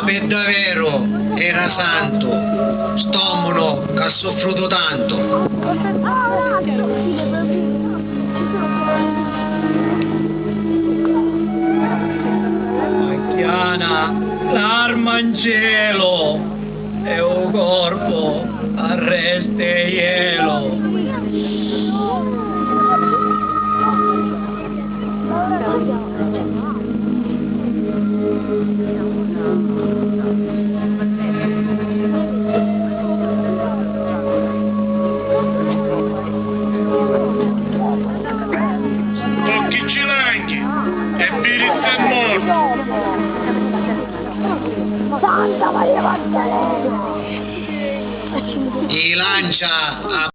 per davvero era santo, stomono che ha soffrito tanto. Chiana, l'arma in cielo e un corpo arreste ielo. Tocchi cilanghi e birizza è morto. Santa Maria Maddalena! Ti lancia a